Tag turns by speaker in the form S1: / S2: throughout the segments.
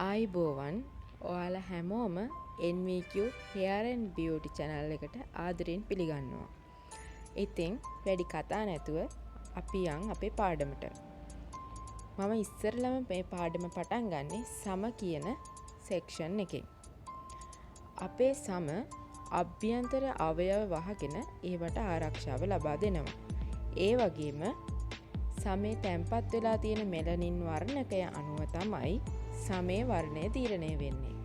S1: ආයිබෝවන් ඔයාලා හැමෝම NVQ Hair and Beauty channel එකට ආදරෙන් පිළිගන්නවා. ඉතින් වැඩි කතා නැතුව අපි යන් අපේ පාඩමට. මම ඉස්සරළම මේ පාඩම පටන් ගන්නේ සම කියන සෙක්ෂන් එකෙන්. අපේ සම අභ්‍යන්තර අවයව වහගෙන ඒවට ආරක්ෂාව ලබා දෙනවා. ඒ වගේම සමේ තැන්පත් වෙලා තියෙන මෙලනින් වර්ණකය අනුව තමයි සමේ වර්ණය තීරණය වෙන්නේ.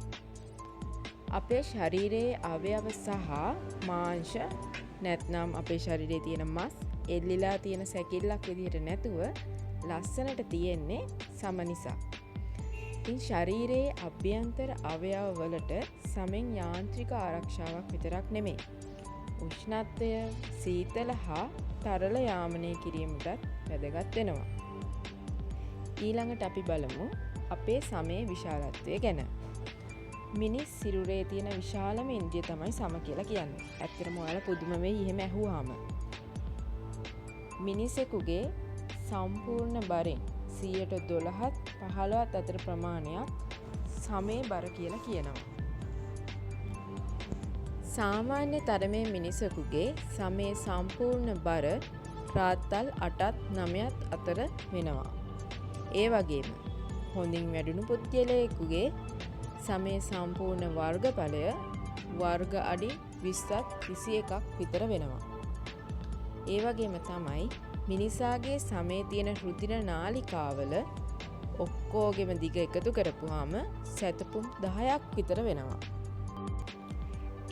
S1: අපේ ශරීරයේ අවයව සහ මාංශ නැත්නම් අපේ ශරීරයේ තියෙන මස් එල්ලිලා තියෙන සැකිල්ලක් විදිහට නැතුව ලස්සනට තියෙන්නේ සම නිසා. ඉතින් ශරීරයේ අභ්‍යන්තර අවයව වලට සමෙන් යාන්ත්‍රික ආරක්ෂාවක් විතරක් නෙමෙයි. උෂ්ණත්වය, සීතල හා තරල යාමනය කිරීමටත් වැදගත් වෙනවා. ඊළඟට අපි බලමු අපේ සමේ විශාලත්වය ගැන. මිනිස් සිරුරේ තියෙන විශාලම ඉන්ද්‍රිය තමයි සම කියලා කියන්නේ. ඇත්තටම ඔයාලා පුදුම වෙයි එහෙම ඇහුවාම. මිනිසෙකුගේ සම්පූර්ණ බරෙන් 12ත් 15ත් අතර ප්‍රමාණයක් සමේ බර කියලා කියනවා. සාමාන්‍ය තරමේ මිනිසෙකුගේ සමේ සම්පූර්ණ බර රාත්තල් 8ත් 9ත් අතර වෙනවා. ඒ වගේම හොඳින් වැඩුණු පුද්ගලයෙකුගේ සමේ සම්පූර්ණ වර්ගඵලය වර්ග අඩි 20ත් 21ක් විතර වෙනවා. ඒ වගේම තමයි මිනිසාගේ සමේ තියෙන රුධිර නාලිකාවල ඔක්කොගෙම දිග එකතු කරපුවාම සැතපුම් 10ක් විතර වෙනවා.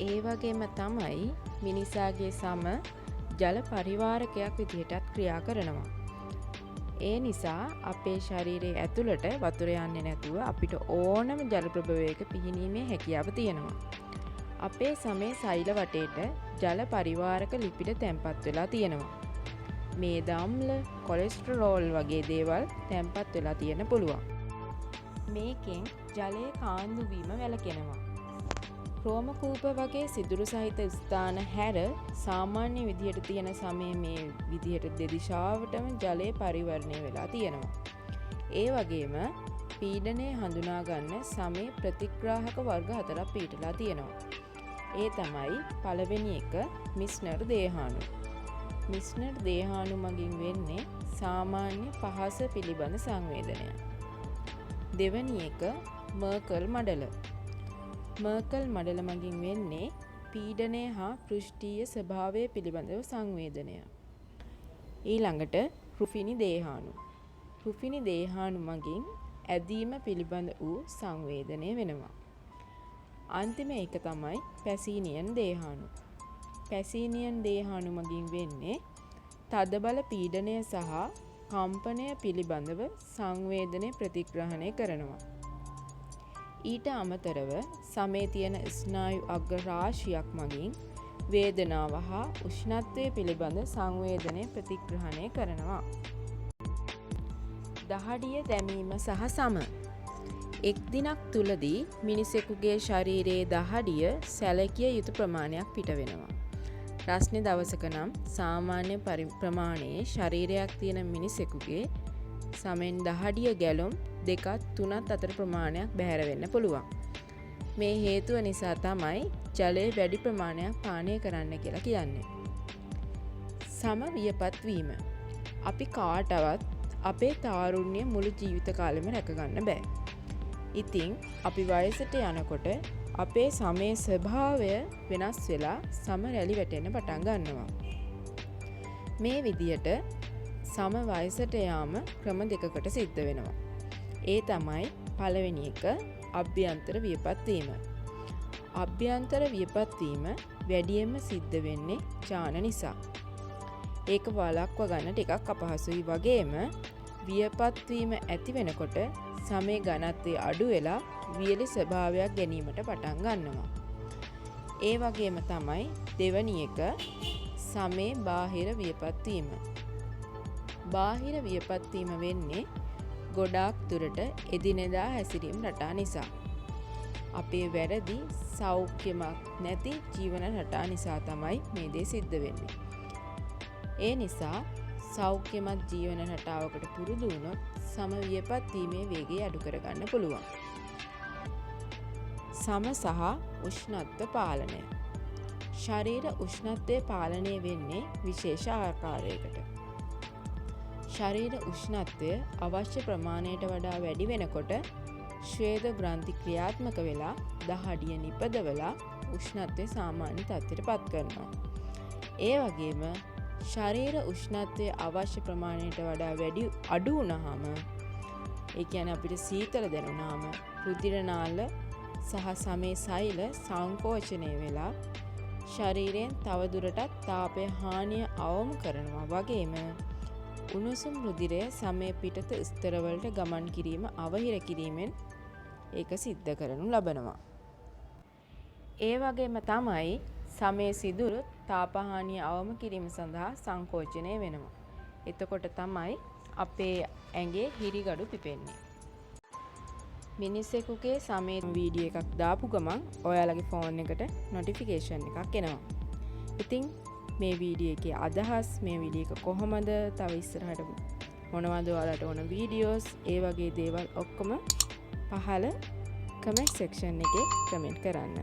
S1: ඒ වගේම තමයි මිනිසාගේ සම ජල පරිවාරකයක් විදිහටත් ක්‍රියා කරනවා. ඒ නිසා අපේ ශරීරයේ ඇතුළට වතුර යන්නේ නැතුව අපිට ඕනම ජල ප්‍රභවයක පිහිනීමේ හැකියාව තියෙනවා. අපේ සමේ සෛල වටේට ජල පරිවාරක ලිපිඩ තැන්පත් වෙලා තියෙනවා. මේද අම්ල, කොලෙස්ටරෝල් වගේ දේවල් තැන්පත් වෙලා තියෙන්න පුළුවන්. මේකෙන් ජලය කාන්දු වීම වැළකෙනවා. රෝම කූප වගේ සිදුරු සහිත ස්ථාන හැර සාමාන්‍ය විදිහට තියෙන සමේ මේ විදිහට දෙදිශාවටම ජලය පරිවර්ණය වෙලා තියෙනවා. ඒ වගේම පීඩනය හඳුනා ගන්න සමේ ප්‍රතිග්‍රාහක වර්ග 4ක් පිහිටලා තියෙනවා. ඒ තමයි පළවෙනි එක මිස්නර් දේහාණු. මිස්නර් දේහාණු මගින් වෙන්නේ සාමාන්‍ය පහස පිළිබඳ සංවේදනය. දෙවැනි එක මර්කල් මඩල. මර්කල් මඩල මගින් වෙන්නේ පීඩනය හා පෘෂ්ඨීය ස්වභාවය පිළිබඳව සංවේදනය. ඊළඟට රුෆිනි දේහාණු. රුෆිනි දේහාණු මගින් ඇදීම පිළිබඳ වූ සංවේදනය වෙනවා. අන්තිම එක තමයි පැසීනියන් දේහාණු. පැසීනියන් දේහාණු මගින් වෙන්නේ තදබල පීඩනය සහ කම්පනය පිළිබඳව සංවේදනය ප්‍රතිග්‍රහණය කරනවා. ඊට අමතරව සමේ තියෙන ස්නායු අග රාශියක් මගින් වේදනාව හා උෂ්ණත්වය පිළිබඳ සංවේදනය ප්‍රතිග්‍රහණය කරනවා. දහඩිය දැමීම සහ සම. එක් දිනක් තුලදී මිනිසෙකුගේ ශරීරයේ දහඩිය සැලකිය යුතු ප්‍රමාණයක් පිට වෙනවා. රස්නේ දවසක නම් සාමාන්‍ය ප්‍රමාණයේ ශරීරයක් තියෙන මිනිසෙකුගේ සමෙන් දහඩිය ගැලුම් 2-3 අතර ප්‍රමාණයක් බැහැර වෙන්න පුළුවන්. මේ හේතුව නිසා තමයි ජලය වැඩි ප්‍රමාණයක් පානය කරන්න කියලා කියන්නේ. සම වියපත් වීම. අපි කාටවත් අපේ තාරුණ්‍ය මුළු ජීවිත කාලෙම රැකගන්න බෑ. ඉතින් අපි වයසට යනකොට අපේ සමේ ස්වභාවය වෙනස් වෙලා සම රැලි වැටෙන්න පටන් ගන්නවා. මේ විදියට සම වයසට යාම ක්‍රම දෙකකට සිද්ධ වෙනවා. ඒ තමයි පළවෙනි එක අභ්‍යන්තර වියපත් වීම. අභ්‍යන්තර වියපත් වීම වැඩියෙන්ම සිද්ධ වෙන්නේ ඡාන නිසා. ඒක වළක්ව ගන්න ටිකක් අපහසුයි වගේම වියපත් වීම ඇති වෙනකොට සමේ ඝනත්වය අඩු වෙලා වියලි ස්වභාවයක් ගැනීමට පටන් ගන්නවා. ඒ වගේම තමයි දෙවැනි එක සමේ බාහිර වියපත් වීම. බාහිර වියපත් වීම වෙන්නේ ගොඩාක් දුරට එදිනෙදා හැසිරීම් රටා නිසා. අපේ වැරදි සෞඛ්‍යමත් නැති ජීවන රටා නිසා තමයි මේ දේ සිද්ධ වෙන්නේ. ඒ නිසා සෞඛ්‍යමත් ජීවන රටාවකට පුරුදු වුණොත් සම වියපත් වීමේ වේගය අඩු කරගන්න පුළුවන්. සම සහ උෂ්ණත්ව පාලනය. ශරීර උෂ්ණත්වය පාලනය වෙන්නේ විශේෂ ආකාරයකට. ශරීර උෂ්ණත්වය අවශ්‍ය ප්‍රමාණයට වඩා වැඩි වෙනකොට ශ්වේද ග්‍රන්ථි ක්‍රියාත්මක වෙලා දහඩිය නිපදවලා උෂ්ණත්වය සාමාන්‍ය තත්ත්වයට පත් කරනවා. ඒ වගේම ශරීර උෂ්ණත්වය අවශ්‍ය ප්‍රමාණයට වඩා අඩු වුණාම, ඒ කියන්නේ අපිට සීතල දැනුණාම රුධිර නාල සහ සමේ සෛල සංකෝචනය වෙලා ශරීරයෙන් තවදුරටත් තාපය හානිය අවම කරනවා. වගේම උණුසුම් රුධිරය සමේ පිටත ස්තරවලට ගමන් කිරීම අවහිර කිරීමෙන් ඒක සිද්ධ කරනු ලබනවා. ඒ වගේම තමයි සමේ සිදුරු තාපහානිය අවම කිරීම සඳහා සංකෝචනය වෙනවා. එතකොට තමයි අපේ ඇඟේ හිරිගඩු පිපෙන්නේ. මිනිසෙකුගේ සමේ වීඩියෝ එකක් දාපු ගමන් ඔයාලගේ ෆෝන් එකට නොටිෆිකේෂන් එකක් එනවා. ඉතින් මේ වීඩියෝ එකේ අදහස්, මේ වීඩියෝ එක කොහොමද, තව ඉස්සරහට මොනවද ඔයාලට ඕන වීඩියෝස්, ඒ වගේ දේවල් ඔක්කොම පහළ කමෙන්ට් සෙක්ෂන් එකේ කමෙන්ට් කරන්න.